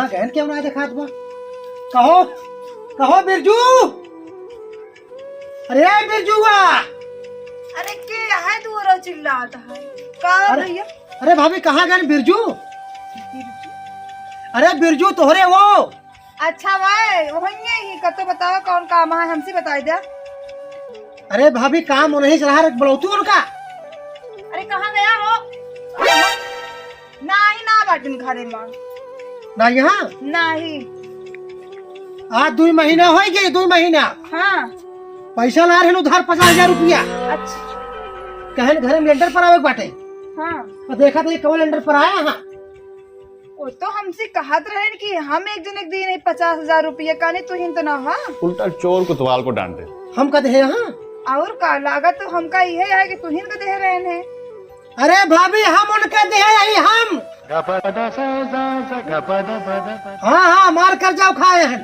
कहाँ गहन क्यों ना देखा तुम? कहो कहो बिरजू, अरे बिरजुआ। अरे के है तू और चिल्लाता है का भैया? अरे भाभी कहाँ गए बिरजू? बिरजू? अरे बिरजू तोहरे वो। अच्छा भाई वही ही कतो बताओ कौन काम है हमसे बता दे। अरे भाभी काम नहीं चला रहा बोलतू उनका। अरे कहाँ गया हो? नहीं ना बाटन घरे मां ना यहाँ नहीं। आज 2 महीना हो गए, 2 महीना। हाँ पैसा ला रहे उधार 50,000 रुपया। अच्छा कहन घर में लेंटर पर आवे बाटे। हाँ तो देखा तो ये कौन लेंटर पर आया है? वो तो हमसे कहत रहे कि हम एक जन एक दिन 50,000 रुपया का नहीं तू हिंद ना। हाँ उल्टा चोर कोतवाल को डांटे। हम कहते हैं यहाँ और का लागत तो हमका ये है कि तू हिंद को दे रहे हैं। अरे भाभी हम उनके दे यही हम। हाँ हाँ मार कर जाओ खाए हैं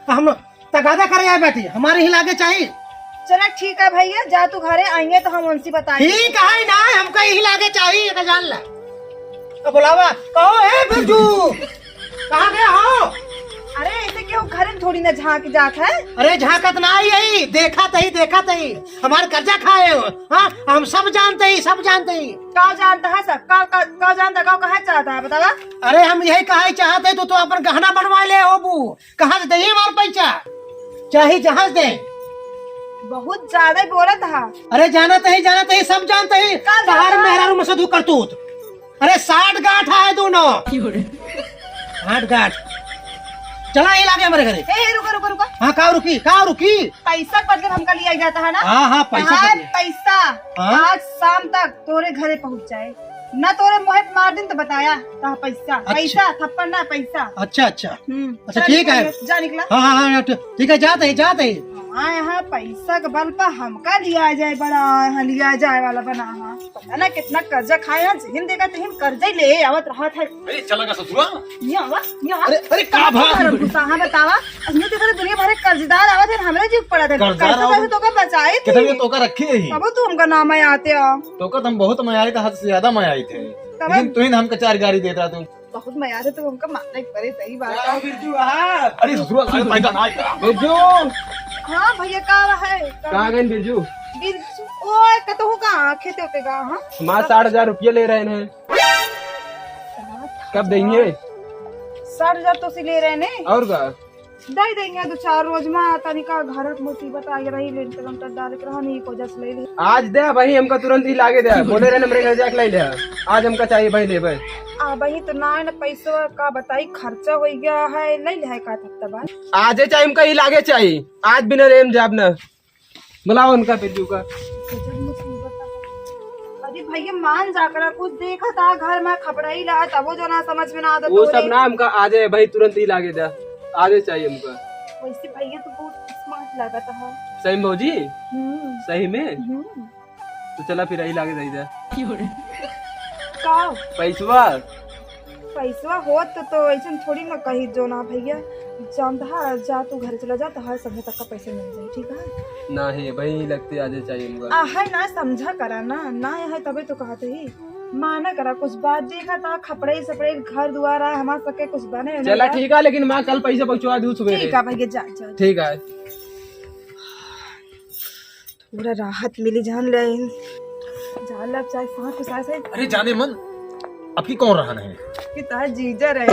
हम तगादा करे आए बैठी हमारे ही लागे चाहिए। चलो ठीक है भैया जा तू घरे आएंगे तो हम उनसे बताएंगे। ठीक है ना हमको यही लागे चाहिए का जान ला। अब बुलावा कहो ए बिरजू कहाँ गए हो? अरे ऐसे क्यों घर में थोड़ी ना झांक जात है? अरे झाकत ना यही देखा तही हमारे कर्जा खाए हो। हाँ हम सब जानते ही का जानता है सब का जानता का कहा चाहता है बतावा। अरे हम यही कहा चाहते तो अपन गहना बनवा ले हो बू कहाँ से दही हमारे पैसा चाहे जहाज दे। बहुत ज्यादा बोला था। अरे जाना तही सब जानते ही बाहर मेहरारू मसदू करतूत। अरे 60 गांठ है दोनों 8 गांठ। चला ये लागे हमारे घरे। रुको हाँ का रुकी पैसा बदले हमका लिया जाता है ना। हाँ पैसा हाँ? आज शाम तक तोरे घरे पहुँच जाए न तोरे मोहित मार दिन तो बताया पैसा। अच्छा। पैसा थप्पड़ ना पैसा। अच्छा अच्छा ठीक है जा निकला। हाँ ठीक है जाते ही हाँ यहाँ पैसा के बल पर हमका लिया जाए बड़ा यहाँ लिया जाए वाला बना। हाँ पता ना कितना कर्जा खाए हैं जिन देगा तो कर्जा ही ले आवत रहा था। अरे चला का ससुरा। अरे का भाग हाँ बतावा अन्य देखा दुनिया भर कर्जदार आवत है हमरे जीव पड़ा था कर्जा तो का बचाए थे कितने तो का रखी है ही तब तू हमका नाम आते हो तो का तुम बहुत मयाई था हद से ज्यादा मयाई थे लेकिन तू ही हमको 4 गाड़ी देता तू बहुत मजा आते तो हमका मारना ही पड़े। सही बात है बिरजू हाँ अरे ससुरा पैसा ना बिरजू हाँ भैया का है कहाँ गए बिरजू? बिरजू ओए कतहु कहाँ खेते होते का। हाँ माँ 60,000 रुपया ले रहे हैं कब देंगे? 60,000 तो से ले रहे ने और का दे देंगे 2-4 रोज में तनिका घर मुसीबत आई रही लेंटर डाल के रहनी को जस ले ले। आज दे भाई हमका तुरंत ही लागे दे बोले रहे मेरे घर जाके ले ले आज हमका चाहिए भाई ले भाई। वही तो ना पैसा का बताई खर्चा हो गया है नहीं ले का तब आज चाहिए हमका ही लागे चाहिए आज बिना रेम जाब न बुलाओ उनका बिरजू का। अरे भैया मान जाकर कुछ देखा था घर में खपड़ा ही रहा था वो जो ना समझ में ना आता वो सब ना हमका आज भाई तुरंत ही लागे दे आज चाहिए हमका। वैसे भैया तो बहुत स्मार्ट लगा था। सही में भौजी सही में तो चला फिर यही लागे दे पैसा हो तो ऐसा थोड़ी ना कही जो ना भैया जानता जा तू घर चला जा तो हर समय तक का पैसा मिल जाए। ठीक है ना है भाई लगते आज चाहिए हमका। है ना समझा करा ना है तभी तो कहते ही माना करा कुछ बात देखा था खपड़े सपड़े घर दुआरा हमारे सके कुछ बने। चला ठीक है लेकिन माँ कल पैसा पहुँचवा दूँ सुबह। ठीक है भैया जा ठीक है पूरा राहत मिली जान ले जान चाहे सांस से। अरे जाने मन अब की कौन रहना है कि तार जीजा रहे।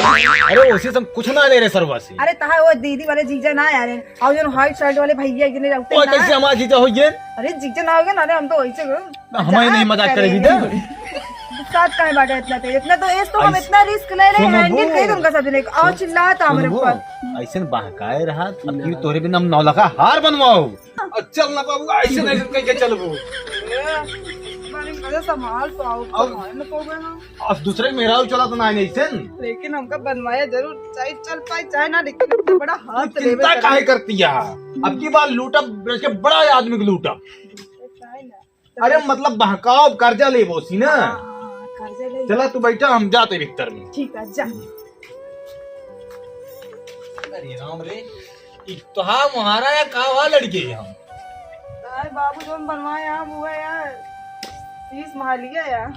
अरे उसे सब कुछ ना ले रहे सरवासी। अरे तार वो दीदी वाले जीजा ना यार और जो व्हाइट शर्ट वाले भैया इतने रहते हैं कैसे हमारा जीजा हो ये? अरे जीजा ना होगा ना हम तो वैसे हमारे नहीं मजाक करेगी ना साथ का बात है इतना तो एस तो हम इतना रिस्क ले रहे हैं हैंडल कहीं तुमका सब देने और चिल्लाता हमारे ऊपर ऐसे बहकाए रहा अब की तोरे बिना 9 लाख हार बनवाओ। चल ना बाबू ऐसे नहीं कह के चलबो संभाल पाओ अब दूसरे मेरा चला तो ना नहीं लेकिन हमका बनवाया जरूर चाहे चल पाए चाहे ना लेकिन बड़ा हाथ चिंता काहे करती है अब की बार लूटा के बड़ा आदमी को लूटा। अरे मतलब बहकाओ कर्जा ले बोसी ना चला तू बैठा हम जाते भीतर में। ठीक है जा। अरे राम रे तो हाँ मुहारा या कावा लड़के हम बाबू जो बनवाया वो है यार 30 मालिया यार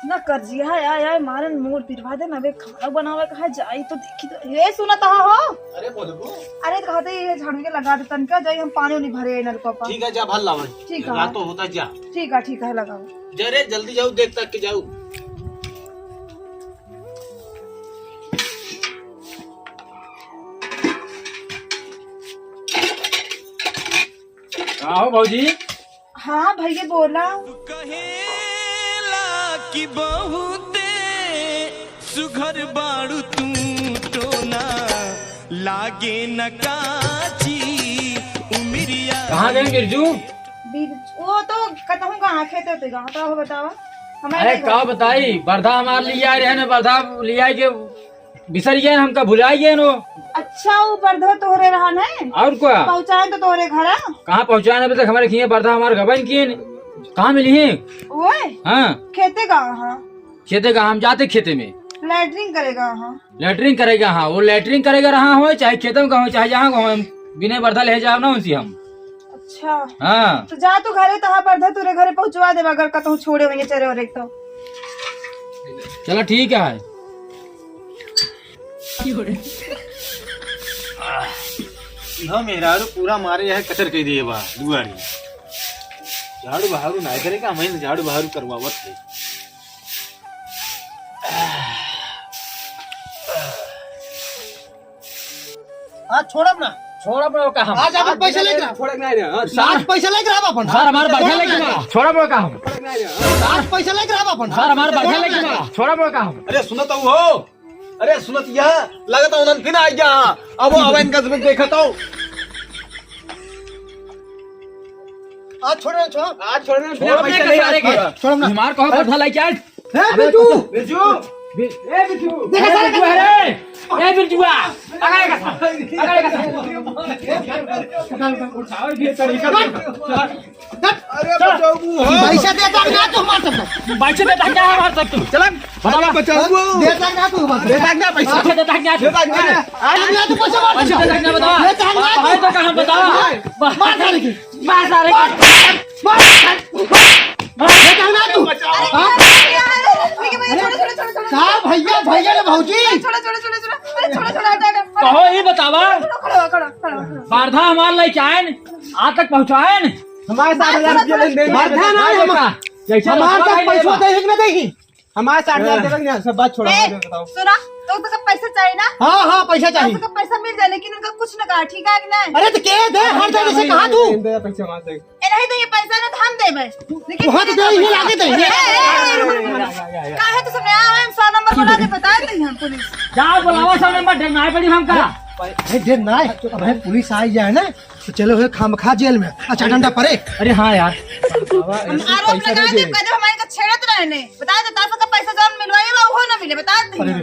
ना कर्जिया है यार मारन मूड पिरवा दे ना बे खाना बनावे कहा जाई तो देखी तो ये सुना ता हो। अरे बोलबो अरे तो कहते ये झाड़ू के लगा दे तनका जाई हम पानी नहीं भरे नलका पर। ठीक है जा भल लावन ठीक है। रात तो होता जा ठीक है लगाओ। जरे जल्दी जाओ देख तक के जाओ। आओ भौजी। हाँ भैया बोला। कहेला कि बहुते सुघर बाड़ू तू टोना लागे न काची उमिरिया। कहाँ गए गिरजू? वो तो कहूँ कहाँ खेते होते कहाँ तो बतावा। अरे का बताई बर्धा हमारे लिए आए रहे न बर्धा लिया के बिसर गए हमका भुलाई गए नो। अच्छा वो बर्धा तोहरे रहा है और क्या पहुँचाए तो तोहरे घर कहाँ पहुँचाने अभी तक हमारे खिए बर्धा हमारे गबन किए कहाँ मिली है? ओए हाँ खेते कहाँ खेते का हम जाते खेते में लैटरिंग करेगा हाँ। लेटरिंग करेगा। हाँ वो लेटरिंग करेगा रहा हो चाहे खेतों का हो चाहे जहाँ का हो हम बिना बर्धा ले जाओ ना उनसे हम। अच्छा हाँ तो जा तू घरे तहाँ बर्धा तुरे घरे पहुँचवा दे अगर कतहु छोड़े होंगे चरे और एक तो। चलो ठीक है। इहो मेहरारू पूरा मारे है कचर के दिए बा दुआरी झाड़ू बहारू ना करेगा मैं झाड़ू बहारू करवावत थे। आज छोड़ब ना छोड़ा पड़ो का हम आज अपन पैसा लेके रहा छोड़ा नहीं रहा आज पैसा लेके रहा अपन सर हमारे बर्धा लेके जा छोड़ा पड़ो का हम आज पैसा लेके रहा अपन सर हमारे बर्धा लेके जा छोड़ा पड़ो का हम। अरे सुनत हो अरे सुनत यह लगता उन्होंने फिर आ गया अब वो अवन का जब देखा तो आज छोड़ छोड़ आज छोड़ने छोड़ा पैसा नहीं आ रहे छोड़ब ना हमारे को बर्धा लेके आज हे बिट्टू बिरजू ए बिरजू रे ए बिरजुआ अगाए का उठाओ ये तरीका अरे बचाऊ पैसा देता ना तू हमार सब बाइक देता क्या हमारे सब तू चल बतावा बचाऊ देता ना तू हमार देता क्या पैसा देता क्या आज ना तू पैसा मार पैसा देता क्या बतावा देता ना भाई तो कहां बतावा मार सारे की मार सारे देता ना तू का भैया भैया ने भौजी कहो ये बतावा बारधा हमारे लेके आए आज तक पहुंचाए न हमारे 60,000 रुपया लेन देन बर्धा ना हमार तक पैसा दे कि नहीं देही हमारे 60,000 देगा नहीं सब बात छोड़ो बताओ। सुना तो पैसा चाहिए ना हाँ हाँ पैसा चाहिए तो पैसा मिल जाए लेकिन उनका कुछ न कहा ठीक है कि नहीं। अरे तो के दे हर जगह से कहा तू पैसे हमारे दे नहीं तो ये पैसा ना तो हम देबे लेकिन वहाँ तो दे ही लागे दे काहे तो सब आवे 100 नंबर बना के बता दे हम पुलिस जा बुलावा सब नंबर ढंगाई पड़ी हम करा अरे देर ना अब है पुलिस आई जाए ना तो चलो है खामखा जेल में अच्छा डंडा पड़े। अरे हाँ यार हम आरोप लगा दे कदे हमारे का छेड़त रहने बता दे तासा का पैसा जौन मिलवाएगा वो ना मिले बता दे अरे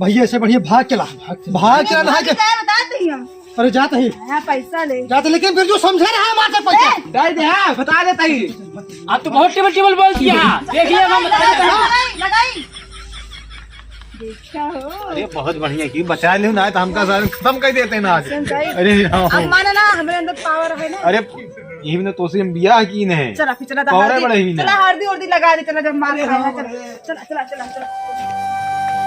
भैया से बढ़िया भाग चला ना के बता दे हम। अरे जाते ही यहाँ पैसा ले जाते लेकिन फिर जो समझे रहा है हमारे पैसा दे दे हां बता देता ही अब तो बहुत टेबल बोल दिया देखिए हम लगाई देखा हो। अरे बहुत बढ़िया की बचा ले ना तो हमका सारे खत्म कर देते ना आज। अरे अब माना ना हमारे अंदर पावर है ना। अरे ये ने तो से हम बियाह की ने चला फिर चला पावर बड़ा ही चला हल्दी उर्दी लगा दे चला जब मार खाया चला चला चला चला